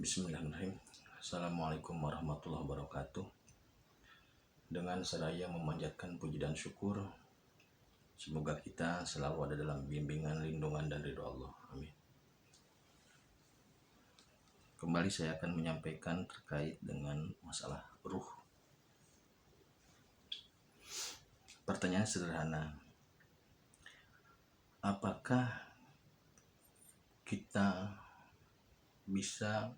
Bismillahirrahmanirrahim. Assalamualaikum warahmatullahi wabarakatuh. Dengan seraya memanjatkan puji dan syukur, semoga kita selalu ada dalam bimbingan, lindungan, dan ridho Allah. Amin. Kembali saya akan menyampaikan terkait dengan masalah ruh. Pertanyaan sederhana, apakah kita bisa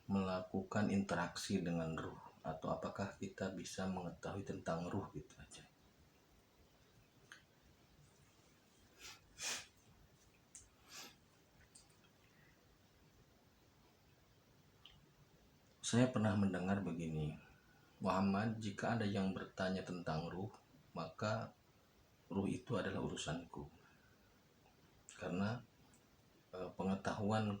melakukan interaksi dengan ruh, atau apakah kita bisa mengetahui tentang ruh gitu aja? Saya pernah mendengar begini, Muhammad, jika ada yang bertanya tentang ruh, maka ruh itu adalah urusanku. Karena pengetahuan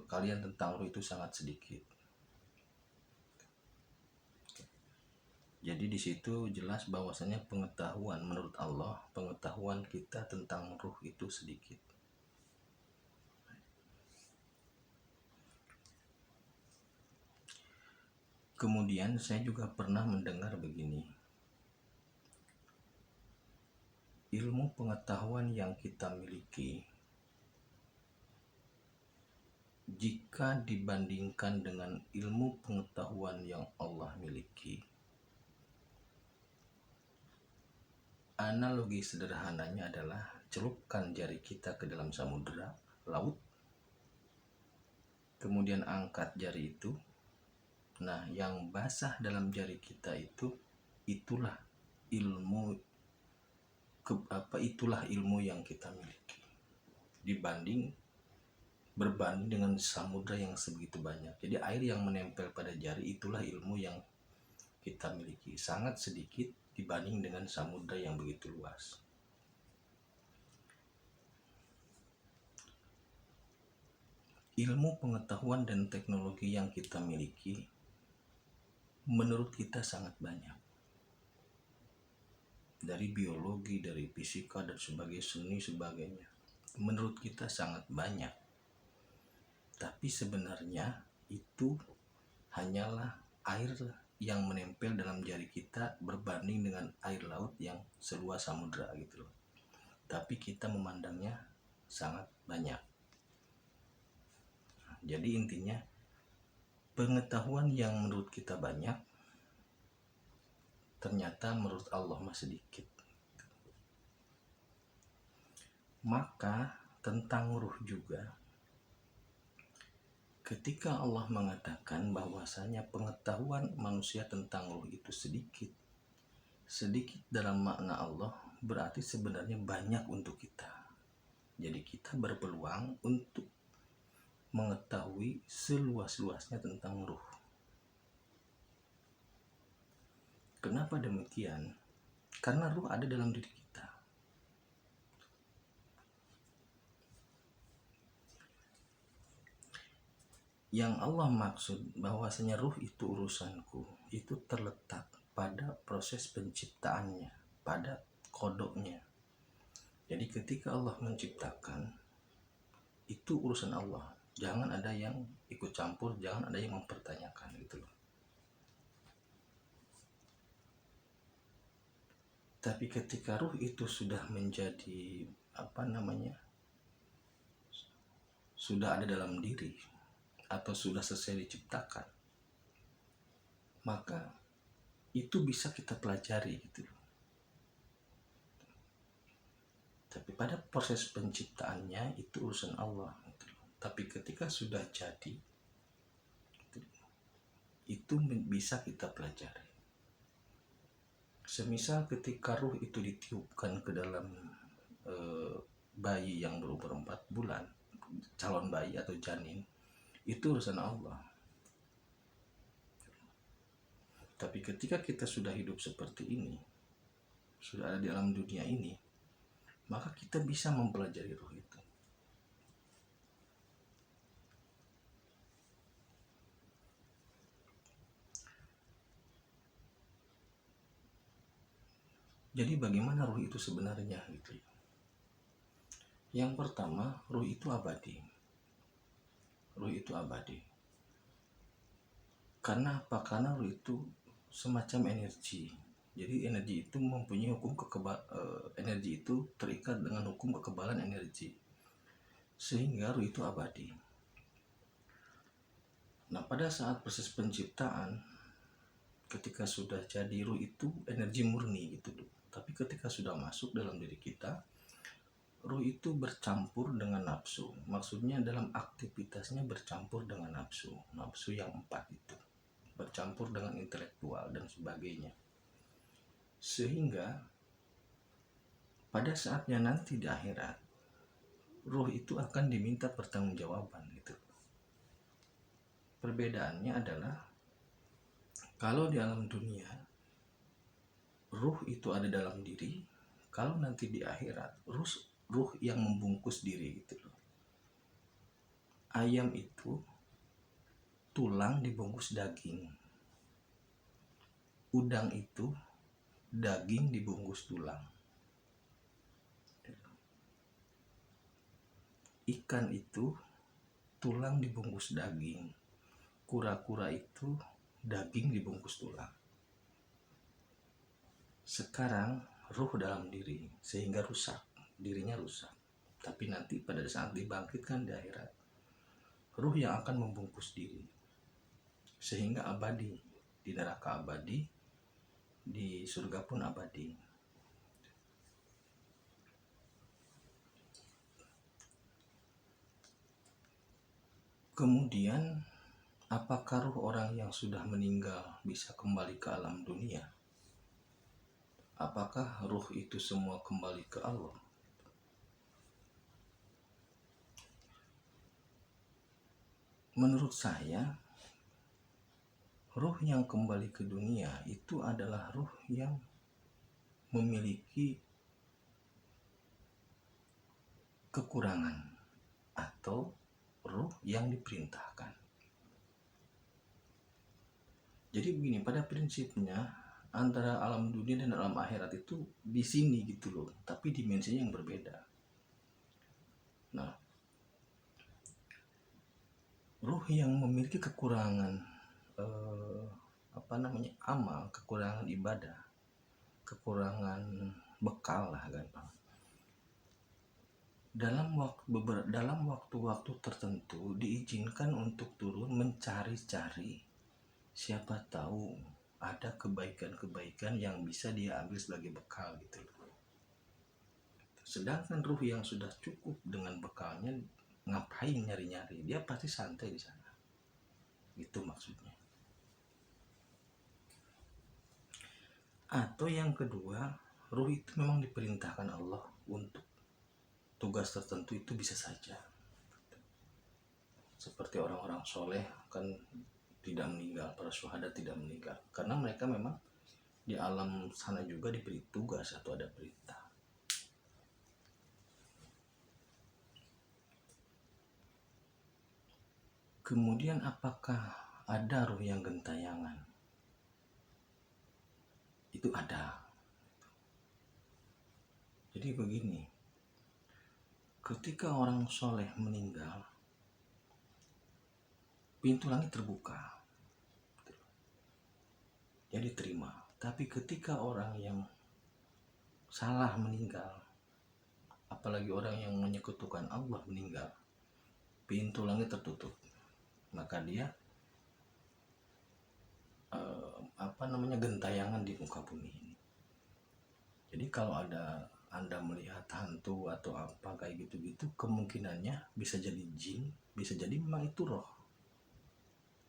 kalian tentang ruh itu sangat sedikit. Jadi di situ jelas bahwasanya pengetahuan menurut Allah, pengetahuan kita tentang ruh itu sedikit. Kemudian saya juga pernah mendengar begini, ilmu pengetahuan yang kita miliki jika dibandingkan dengan ilmu pengetahuan yang Allah miliki, analogi sederhananya adalah celupkan jari kita ke dalam samudera, laut, kemudian angkat jari itu. Nah, yang basah dalam jari kita itulah ilmu yang kita miliki. Berbanding dengan samudra yang sebegitu banyak. Jadi air yang menempel pada jari itulah ilmu yang kita miliki. Sangat sedikit dibanding dengan samudra yang begitu luas. Ilmu pengetahuan dan teknologi yang kita miliki menurut kita sangat banyak. Dari biologi, dari fisika, dan sebagainya. Menurut kita sangat banyak. Tapi sebenarnya itu hanyalah air yang menempel dalam jari kita berbanding dengan air laut yang seluas samudra gitu loh. Tapi kita memandangnya sangat banyak. Jadi intinya, pengetahuan yang menurut kita banyak, ternyata menurut Allah masih sedikit. Maka tentang ruh juga, ketika Allah mengatakan bahwasanya pengetahuan manusia tentang ruh itu sedikit dalam makna Allah, berarti sebenarnya banyak untuk kita. Jadi kita berpeluang untuk mengetahui seluas-luasnya tentang ruh. Kenapa demikian? Karena ruh ada dalam diri kita. Yang Allah maksud bahwasanya ruh itu urusanku, itu terletak pada proses penciptaannya, pada kodoknya. Jadi ketika Allah menciptakan, itu urusan Allah. Jangan ada yang ikut campur, jangan ada yang mempertanyakan gitu loh. Tapi ketika ruh itu sudah menjadi sudah ada dalam diri atau sudah selesai diciptakan, maka itu bisa kita pelajari gitu loh. Tapi pada proses penciptaannya itu urusan Allah gitu loh. Tapi ketika sudah jadi, itu bisa kita pelajari. Semisal ketika ruh itu ditiupkan ke dalam bayi yang berumur 4 bulan, calon bayi atau janin, itu urusan Allah. Tapi ketika kita sudah hidup seperti ini, sudah ada di dalam dunia ini, maka kita bisa mempelajari ruh itu. Jadi bagaimana ruh itu sebenarnya gitu ya? Yang pertama, ruh itu abadi. ruh itu abadi. Karena apa? Karena ruh itu semacam energi. Jadi energi itu mempunyai hukum energi itu terikat dengan hukum kekebalan energi, sehingga ruh itu abadi. Nah, pada saat proses penciptaan, ketika sudah jadi ruh itu energi murni gitu loh. Tapi ketika sudah masuk dalam diri kita, ruh itu bercampur dengan nafsu. Maksudnya dalam aktivitasnya bercampur dengan nafsu. Nafsu yang 4 itu bercampur dengan intelektual dan sebagainya. Sehingga pada saatnya nanti di akhirat, ruh itu akan diminta pertanggungjawaban gitu. Perbedaannya adalah kalau di alam dunia ruh itu ada dalam diri, kalau nanti di akhirat ruh yang membungkus diri gitu loh. Ayam itu tulang dibungkus daging. Udang itu daging dibungkus tulang. Ikan itu tulang dibungkus daging. Kura-kura itu daging dibungkus tulang. Sekarang ruh dalam diri, sehingga rusak, dirinya rusak. Tapi nanti pada saat dibangkitkan di akhirat, ruh yang akan membungkus diri, sehingga abadi, di neraka abadi, di surga pun abadi. Kemudian, apakah ruh orang yang sudah meninggal bisa kembali ke alam dunia? Apakah ruh itu semua kembali ke Allah? Menurut saya, ruh yang kembali ke dunia itu adalah ruh yang memiliki kekurangan atau ruh yang diperintahkan. Jadi begini, pada prinsipnya antara alam dunia dan alam akhirat itu di sini gitu loh, tapi dimensinya yang berbeda. Nah, ruh yang memiliki kekurangan amal, kekurangan ibadah, kekurangan bekal lah gampang. Dalam waktu-waktu tertentu diizinkan untuk turun mencari-cari, siapa tahu ada kebaikan-kebaikan yang bisa dia ambil sebagai bekal gitu. Sedangkan ruh yang sudah cukup dengan bekalnya, ngapain nyari-nyari? Dia pasti santai di sana. Itu maksudnya. Atau yang kedua, ruh itu memang diperintahkan Allah untuk tugas tertentu, itu bisa saja. Seperti orang-orang soleh kan tidak meninggal, para syuhada tidak meninggal, karena mereka memang di alam sana juga diberi tugas atau ada perintah. Kemudian apakah ada ruh yang gentayangan? Itu ada. Jadi begini, ketika orang soleh meninggal, pintu langit terbuka, jadi terima. Tapi ketika orang yang salah meninggal, apalagi orang yang menyekutukan Allah meninggal, pintu langit tertutup, maka dia gentayangan di muka bumi ini. Jadi kalau ada Anda melihat hantu atau apa kayak gitu-gitu, kemungkinannya bisa jadi jin, bisa jadi memang itu roh.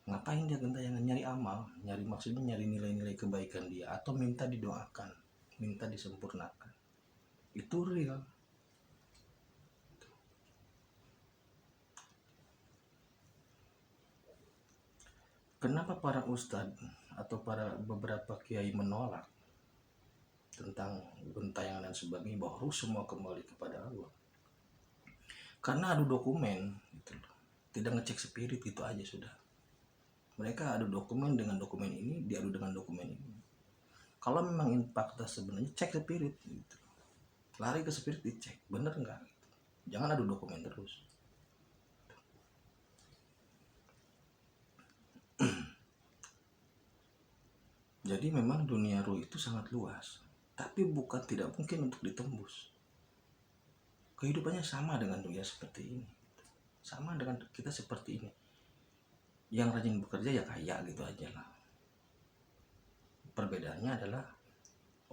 Ngapain dia gentayangan? Nyari amal, maksudnya nyari nilai-nilai kebaikan dia, atau minta didoakan, minta disempurnakan. Itu real. Kenapa para ustadz atau para beberapa kiai menolak tentang gentayangan dan sebagainya, bahwa ruh semua kembali kepada Allah? Karena adu dokumen gitu loh. Tidak ngecek spirit, gitu aja sudah. Mereka adu dokumen dengan dokumen ini, diadu dengan dokumen ini. Kalau memang fakta sebenarnya, cek spirit gitu. Lari ke spirit, dicek bener nggak gitu. Jangan adu dokumen terus. Jadi memang dunia ruh itu sangat luas, tapi bukan tidak mungkin untuk ditembus. Kehidupannya sama dengan dunia seperti ini, sama dengan kita seperti ini. Yang rajin bekerja ya kaya gitu aja lah. Perbedaannya adalah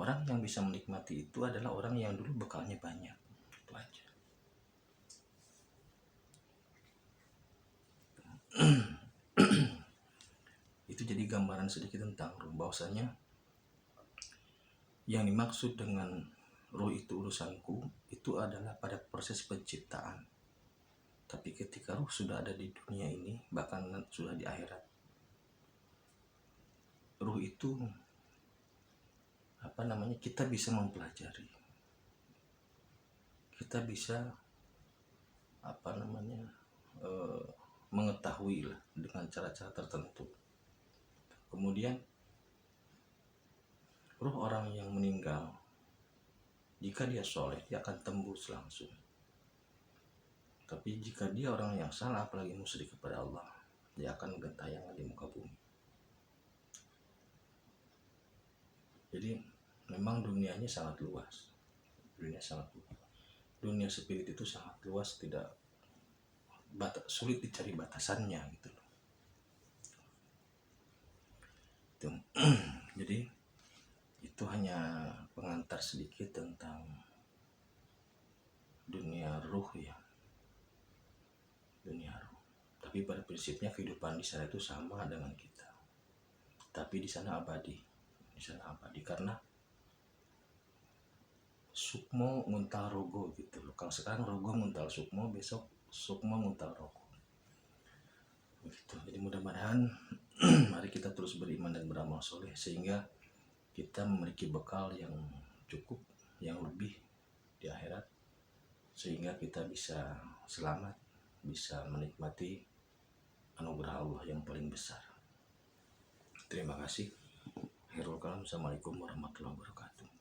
orang yang bisa menikmati itu adalah orang yang dulu bekalnya banyak. Itu aja. Itu jadi gambaran sedikit tentang ruh, bahwasanya yang dimaksud dengan ruh itu urusanku itu adalah pada proses penciptaan. Tapi ketika ruh sudah ada di dunia ini, bahkan sudah di akhirat, ruh itu kita bisa mempelajari, kita bisa mengetahui lah dengan cara-cara tertentu. Kemudian ruh orang yang meninggal, jika dia soleh, dia akan tembus langsung. Tapi jika dia orang yang salah, apalagi musyrik kepada Allah, dia akan gentayangan di muka bumi. Jadi memang dunianya sangat luas. Dunia spirit itu sangat luas, tidak sulit dicari batasannya gitu loh. Jadi itu hanya pengantar sedikit tentang dunia ruh ya. Dunia ruh. Tapi pada prinsipnya kehidupan di sana itu sama dengan kita. Tapi di sana abadi. Karena sukmo nguntal rogo gitu loh. Kalau sekarang rogo nguntal sukmo, besok sukmo nguntal rogo. Begitu. Jadi mudah-mudahan mari kita terus beriman dan beramal soleh sehingga kita memiliki bekal yang cukup, yang lebih di akhirat, sehingga kita bisa selamat, bisa menikmati anugerah Allah yang paling besar. Terima kasih. Akhirul kalam. Assalamualaikum warahmatullahi wabarakatuh.